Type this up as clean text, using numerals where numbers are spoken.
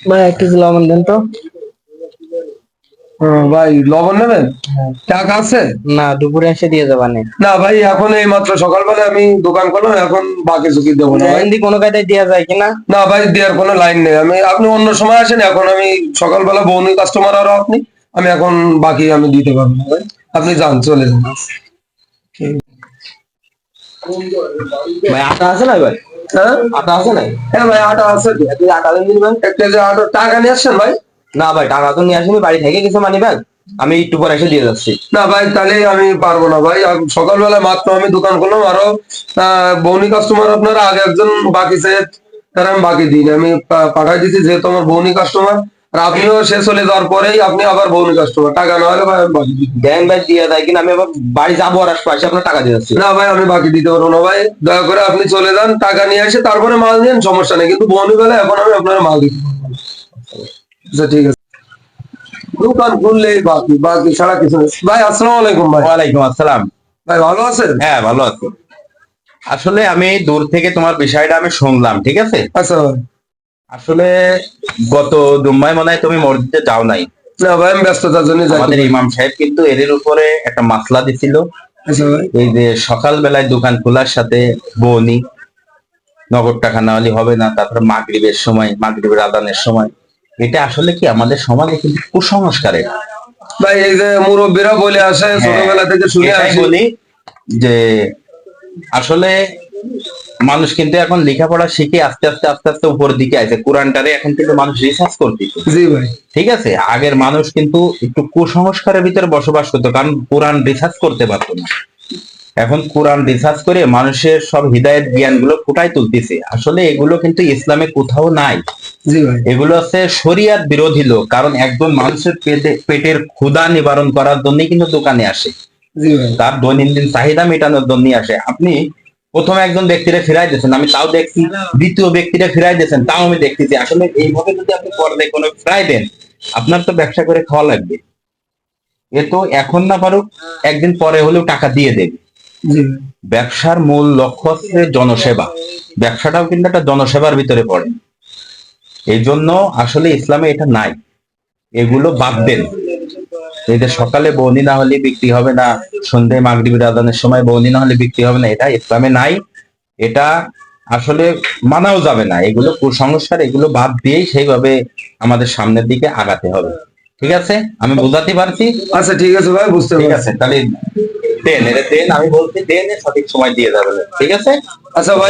ভাই 1 কেজি লবণ দেন তো। ভাই লবণ নেবেন? টাকা আছে? না, দুপুরে এসে দিয়ে যাবানে। না ভাই, এখন এই মাত্র সকালবেলা আমি দোকান করলাম, এখন বাকি ঝুঁকি দেবো না ভাই। এমনি কোনো কায়দায় দেওয়া যায় কিনা? না ভাই, দেওয়ার কোনো লাইন নেই। আপনি অন্য সময় আসেন, এখন আমি সকালবেলা বউনি কাস্টমার আরো আপনি, আমি এখন বাকি আমি দিতে পারবো না ভাই। আপনি যান, চলে যান। ভাই আটা আছে না ভাই? হ্যাঁ আটা আছে না? হ্যাঁ ভাই, আটা আছে তো। আপনি আটা দেন দিন ভাই। 1 কেজি আটা। টাকা নিয়ে আসছেন ভাই? না ভাই, টাকা তো নিয়ে আসিনি, বাড়ি থেকে কিছু মানি ব্যাগ, আমি একটু পরে এসে দিয়ে যাচ্ছি। না ভাই, তাহলে আমি পারবো না ভাই। সকালবেলা মাত্র আমি দোকান করলাম, আরো বৌনি কাস্টমার আপনারা আগে একজন বাকি চেয়ে, তার আমি বাকি দিই আমি পাঠাই দিচ্ছি, যেহেতু আমার বৌনি কাস্টমার। আর আপনিও সে চলে যাওয়ার পরেই আপনি আবার বৌনি কাস্টমার, টাকা না হলে ভাই আমি বাকি দিই। দেন ভাই, দিয়ে যায় কিনা, আমি আবার বাড়ি যাবো আর আসবো, এসে আপনার টাকা দিয়ে যাচ্ছি। না ভাই, আমি বাকি দিতে পারবো না ভাই। দয়া করে আপনি চলে যান, টাকা নিয়ে এসে তারপরে মাল নিন, সমস্যা নেই, কিন্তু বৌনি বেলা এখন আমি আপনার মাল দিতে পারবো না। আচ্ছা ঠিক আছে, দোকান খুললেই বাকি, বাকি ছাড়া কিছু নেই ভাই। আসসালামু আলাইকুম ভাই। ওয়ালাইকুম আসসালাম। ভাই ভালো আছেন? হ্যাঁ, ভালো আছি। আসলে আমি দূর থেকে তোমার বিষয়টা আমি শুনলাম, ঠিক আছে। আচ্ছা ভাই। আসলে গত জুম্মায় মনে হয় তুমি মসজিদে যাও নাই। না ভাই, আমি ব্যস্ততার জন্য যাইতে আমাদের পারি। ইমাম সাহেব কিন্তু এর উপরে একটা মাসলা দিছিল, আচ্ছা ভাই। এই যে সকাল বেলায় দোকান খোলার সাথে বউনি নগদ টাকা না হলে হবে না, তারপরে মাগরিবের সময়, মাগরিবের আদানের সময়। এটা আসলে কি আমাদের সমাজে কিন্তু কুসংস্কারের। ভাই এই যে মুরব্বীরা বলে আসে, হ্যাঁ, ছোটবেলা থেকে শুনে এটাই আসি। বলি যে আসলে মানুষ কিন্তু এখন লেখাপড়া শিখে আস্তে আস্তে আস্তে আস্তে উপরের দিকে আছে। কোরআনটারে এখন কিন্তু মানুষ রিসার্চ করতেছে, জি ভাই। ঠিক আছে। আগের মানুষ কিন্তু একটু কুসংস্কারের ভিতরে বসবাস করতো, কারণ কোরআন রিসার্চ করতে পারতো না। এখন কোরআন রিসার্চ করে মানুষের সব হিদায়ত জ্ঞান গুলো ফুটাই তুলতেছে। আসলে এগুলো কিন্তু ইসলামে কোথাও নাই। জি ভাই। এগুলো হচ্ছে শরিয়াত বিরোধী লোক, কারণ একজন মানুষের পেটের ক্ষুধা নিবারণ করার জন্যই কিন্তু দোকানে আসে, জি ভাই। তার দৈনন্দিন চাহিদা মেটানোর জন্য আসে। আপনি প্রথমে একজন ব্যক্তিরে ফিরাই দিয়েছেন, আমি তাও দেখছি, দ্বিতীয় ব্যক্তিরে ফিরাই দিয়েছেন, তাও আমি দেখতেছি। আসলে এইভাবে যদি আপনি পর্যায়ে কোনো ফিরাই দেন, আপনার তো ব্যবসা করে খাওয়া লাগবে। এ তো এখন না পারুক, একদিন পরে হলেও টাকা দিয়ে দেবে। জি ব্যবসার মূল লক্ষ্য হচ্ছে জনসেবা। ব্যবসাটাও কিন্তু একটা জনসেবার ভিতরে পড়ে। এই জন্য আসলে ইসলামে এটা নাই। এগুলো বাদ দেন। এই যে সকালে বৌনি না হলে বিক্রি হবে না, সন্ধ্যায় মাগরিবের আজানের সময় বৌনি না হলে বিক্রি হবে না, এটা ইসলামে নাই। এটা আসলে মানাও যাবে না। এগুলো কুসংস্কার, এগুলো বাদ দিয়েই সেইভাবে আমাদের সামনের দিকে আগাতে হবে। ঠিক আছে, আমি বোঝাতে পারছি? আচ্ছা ঠিক আছে ভাই, বুঝতে ঠিক পারছি। আছে, তাহলে দেন, এটা দেন, আমি বলছি দেন, সঠিক সময় দিয়ে যাবেন, ঠিক আছে। আচ্ছা ভাই।